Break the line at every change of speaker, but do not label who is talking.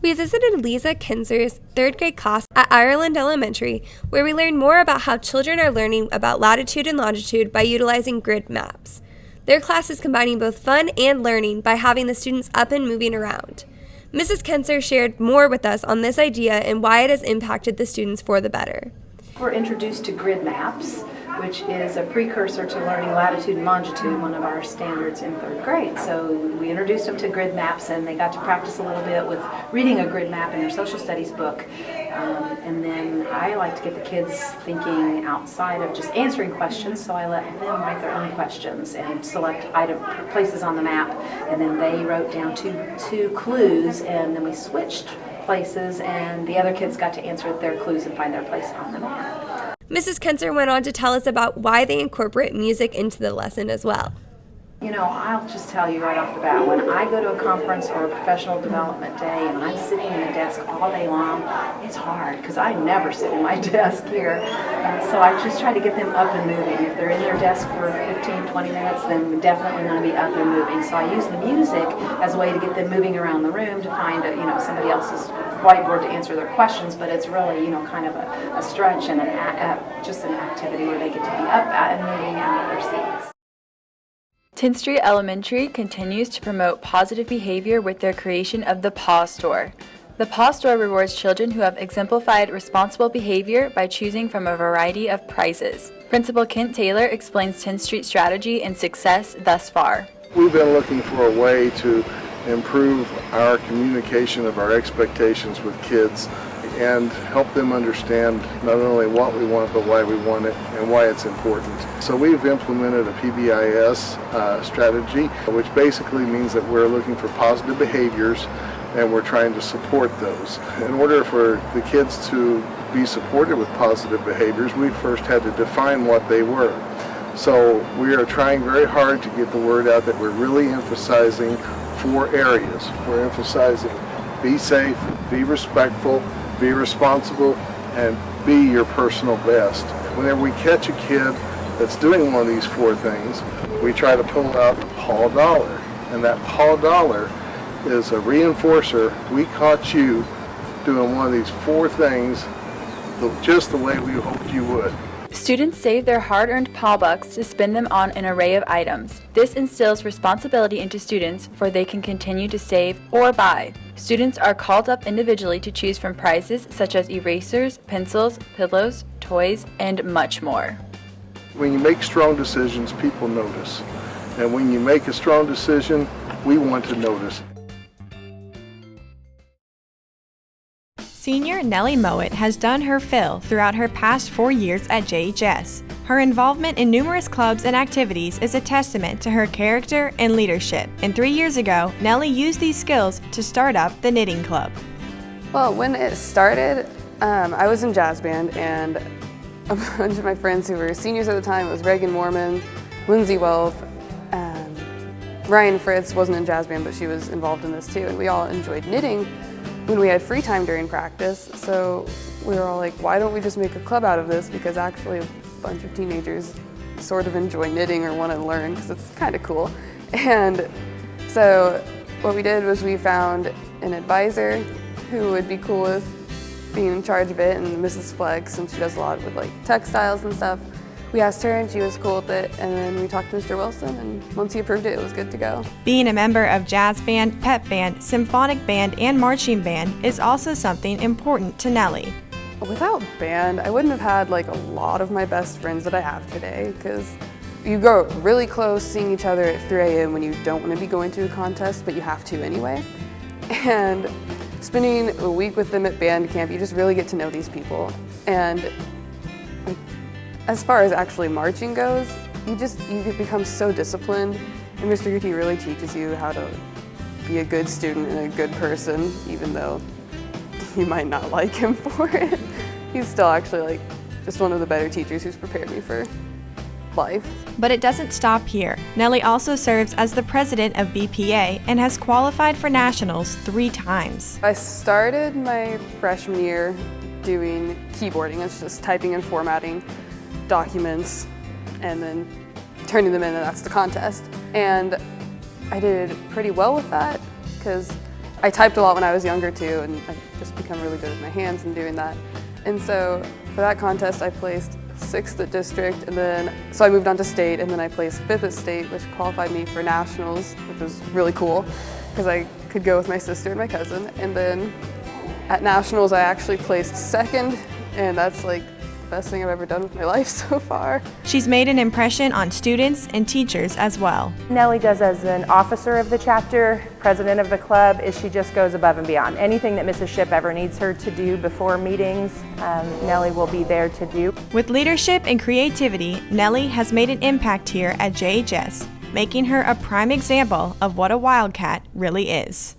We visited Lisa Kinzer's 3rd grade class at Ireland Elementary, where we learned more about how children are learning about latitude and longitude by utilizing grid maps. Their class is combining both fun and learning by having the students up and moving around. Mrs. Kinzer shared more with us on this idea and why it has impacted the students for the better.
We're introduced to grid maps, which is a precursor to learning latitude and longitude, one of our standards in 3rd grade. So we introduced them to grid maps, and they got to practice a little bit with reading a grid map in their social studies book. And then I like to get the kids thinking outside of just answering questions, so I let them write their own questions and select places on the map, and then they wrote down two clues, and then we switched places, and the other kids got to answer their clues and find their place on the map.
Mrs. Kinzer went on to tell us about why they incorporate music into the lesson as well.
You know, I'll just tell you right off the bat, when I go to a conference or a professional development day and I'm sitting in a desk all day long, it's hard because I never sit in my desk here. So I just try to get them up and moving. If they're in their desk for 15, 20 minutes, then we're definitely going to be up and moving. So I use the music as a way to get them moving around the room to find somebody else's whiteboard to answer their questions, but it's really, kind of a stretch and just an activity where they get to be up and moving out of their seats.
10th Street Elementary continues to promote positive behavior with their creation of the Paw Store. The Paw Store rewards children who have exemplified responsible behavior by choosing from a variety of prizes. Principal Kent Taylor explains 10th Street's strategy and success thus far.
We've been looking for a way to improve our communication of our expectations with kids and help them understand not only what we want, but why we want it and why it's important. So we've implemented a PBIS strategy, which basically means that we're looking for positive behaviors and we're trying to support those. In order for the kids to be supported with positive behaviors, we first had to define what they were. So we are trying very hard to get the word out that we're really emphasizing 4 areas. We're emphasizing be safe, be respectful, be responsible, and be your personal best. Whenever we catch a kid that's doing one of these 4 things, we try to pull out the paw dollar. And that paw dollar is a reinforcer. We caught you doing one of these 4 things just the way we hoped you would.
Students save their hard-earned paw bucks to spend them on an array of items. This instills responsibility into students, for they can continue to save or buy. Students are called up individually to choose from prizes such as erasers, pencils, pillows, toys, and much more.
When you make strong decisions, people notice. And when you make a strong decision, we want to notice.
Senior Nellie Mowat has done her fill throughout her past 4 years at JHS. Her involvement in numerous clubs and activities is a testament to her character and leadership. And 3 years ago, Nellie used these skills to start up the knitting club.
Well, when it started, I was in jazz band, and a bunch of my friends who were seniors at the time, it was Reagan Mormon, Lindsay Welf, Ryan Fritz wasn't in jazz band, but she was involved in this too, and we all enjoyed knitting when we had free time during practice. So we were all like, why don't we just make a club out of this? Because actually a bunch of teenagers sort of enjoy knitting or want to learn because it's kind of cool. And so what we did was we found an advisor who would be cool with being in charge of it, and Mrs. Flex, since she does a lot with like textiles and stuff. We asked her and she was cool with it, and then we talked to Mr. Wilson, and once he approved it, it was good to go.
Being a member of jazz band, pep band, symphonic band, and marching band is also something important to Nellie.
Without band, I wouldn't have had like a lot of my best friends that I have today, because you go really close seeing each other at 3 a.m. when you don't want to be going to a contest, but you have to anyway. And spending a week with them at band camp, you just really get to know these people. And as far as actually marching goes, you become so disciplined, and Mr. Guti really teaches you how to be a good student and a good person, even though you might not like him for it. He's still actually like just one of the better teachers who's prepared me for life.
But it doesn't stop here. Nellie also serves as the president of BPA and has qualified for nationals 3 times.
I started my freshman year doing keyboarding. It's just typing and formatting documents and then turning them in, and that's the contest. And I did pretty well with that because I typed a lot when I was younger too, and I've just become really good with my hands and doing that. And so for that contest, I placed 6th at district, and then so I moved on to state, and then I placed 5th at state, which qualified me for nationals, which was really cool because I could go with my sister and my cousin. And then at nationals, I actually placed 2nd, and that's like the best thing I've ever done with my life so far.
She's made an impression on students and teachers as well.
Nellie does as an officer of the chapter, president of the club, is she just goes above and beyond. Anything that Mrs. Shipp ever needs her to do before meetings, Nellie will be there to do.
With leadership and creativity, Nellie has made an impact here at JHS, making her a prime example of what a Wildcat really is.